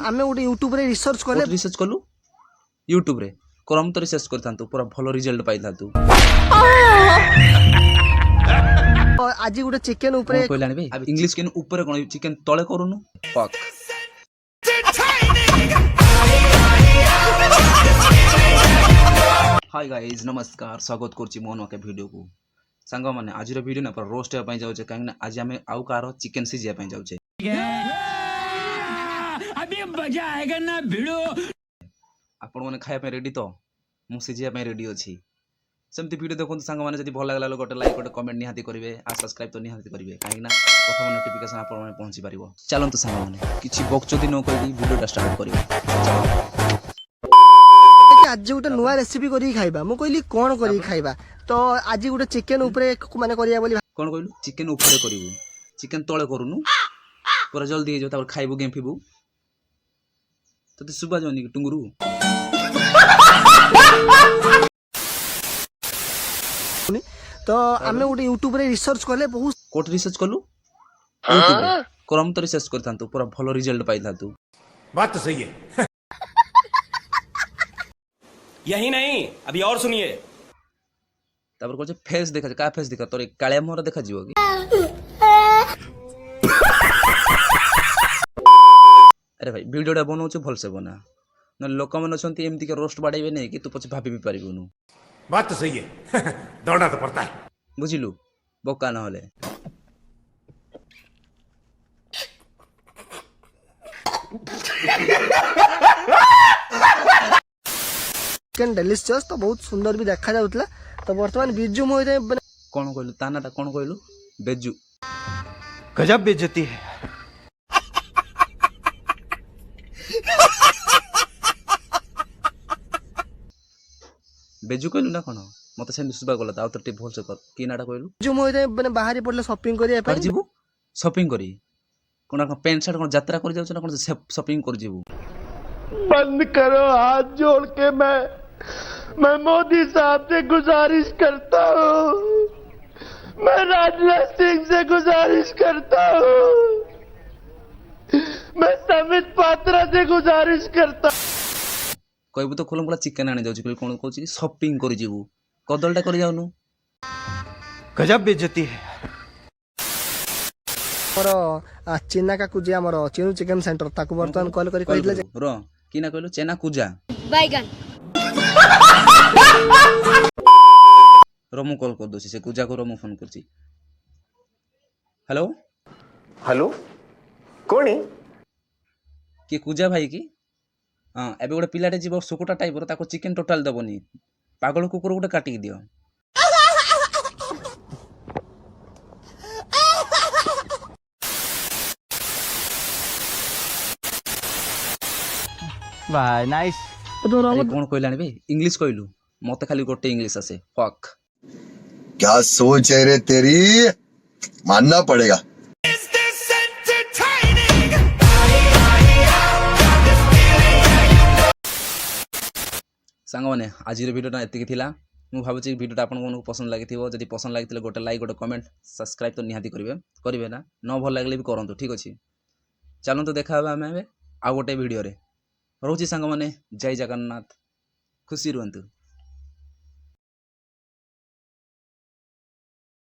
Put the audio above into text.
आमे गोटे यूट्यूब रे रिसर्च कले रिसर्च कलु यूट्यूब रे करम तो रिसर्च करथांतु पूरा भलो रिजल्ट पाइथांतु आज गोटे चिकन ऊपर कहलानी भाई इंग्लिश केन ऊपर कोन चिकन तळे करूनु फक हाय गाइस नमस्कार स्वागत करछि मोन के वीडियो को संग माने आज रो वीडियो ना पर रोस्ट हे पई जाउछे काहे ना आज हमें आउ कार चिकन सिजिया पई जाउछे अभी मजा आएगा ना वीडियो आपण माने खाया पे रेडी तो मु सिजिया पे रेडी अछि सेमती वीडियो देखो संग माने जदी भल लागला गोटे लाइक गोटे कमेंट निहाती करिवे आ सब्सक्राइब तो निहाती करिवे काहे ना प्रथम नोटिफिकेशन आपण माने पहुंची परिवो चलन तो संग माने किछि बकचोदी न करी वीडियो टा स्टार्ट करिवे आज गोटे नुआ रेसिपी करी खाइबा मु कहली कोन करी खाइबा तो आज गोटे चिकन ऊपर माने करिया बोली कोन कहलु चिकन ऊपर करिवु चिकन तळे करूनु पूरा जल्दी हे जो तापर खाइबु गेमफिबु तते सुबा जोनी टुंगुरु तो आमे गोटे यूट्यूब रे रिसर्च कले बहुत कोट रिसर्च कलु यूट्यूब रे करम तो रिसर्च करथांतु पूरा भलो रिजल्ट पाइथांतु बात तो सही है यही नहीं अभी और सुनिए तापर कोचे फेस देखा का फेस देखा तोरे काळे मोर देखा जीवो की अरे भाई वीडियोटा बनाउछु भल से बना न लोक मन छंती एमती के रोस्ट बाडैबे नै कि तू पछ भाबी भी परिबुनु बात तो सही है दौड़ना तो पड़ता है बुझिलु बोका न होले चिकन डिलीशियस तो बहुत सुंदर भी देखा जाउतला तो वर्तमान बिजू मोइरे कोन कहलु तानाटा कोन कहलु बेजू गजब बेइज्जती है बेजू कहलु ना कोन मते से सुबा गला त आउतर टे भल से कर की नाटा कहलु बिजू मोइरे माने बाहरी पड़ले शॉपिंग करिया पर जीवु शॉपिंग करी कोन पेंट शर्ट कोन यात्रा कर जाउ ना कोन शॉपिंग कर जीवु बंद करो हाथ जोड़ के मैं मोदी साहब से गुजारिश करता हूँ मैं राजनाथ सिंह से गुजारिश करता हूँ मैं समित पात्रा से गुजारिश करता कहबु तो खोलम बोला चिकन आने जाउची कोन कहूची शॉपिंग कर जीवु कदलटा कर जाउनु गजब बेइज्जती है मोर चिन्ना का कुजी हमर चिनु चिकन सेंटर ताकू वर्तमान कॉल करी कहितले रो की ना कहलु चेना कुजा बैगन रोमु कॉल कर दोसी से कुजा को रोमु फोन करची हेलो हेलो कोनी कि कुजा भाई की हां एबे गोटे पिलाटे जीव सुकुटा टाइप रो ताको चिकन टोटल दबनी पागल कुकुर गोटे काटी दियो भाई नाइस कौन कहलानी भाई इंग्लिश कहलु मते खाली गोटे इंग्लिश आसे फक क्या सोच है रे तेरी मानना पड़ेगा सांग माने आज वीडियोटा एतिकी थिला मु भाबुची वीडियोटा आपन को पसंद लागिथिबो जदि पसंद लागिथिले गोटे लाइक गोटे कमेंट सब्सक्राइब तो निहाती करिवे ना न भल लागले भी करंतु ठीक अछि चलन तो देखा हबे हमें आ गोटे वीडियो रे रोची सांग माने जय जगन्नाथ खुशी रहंतु।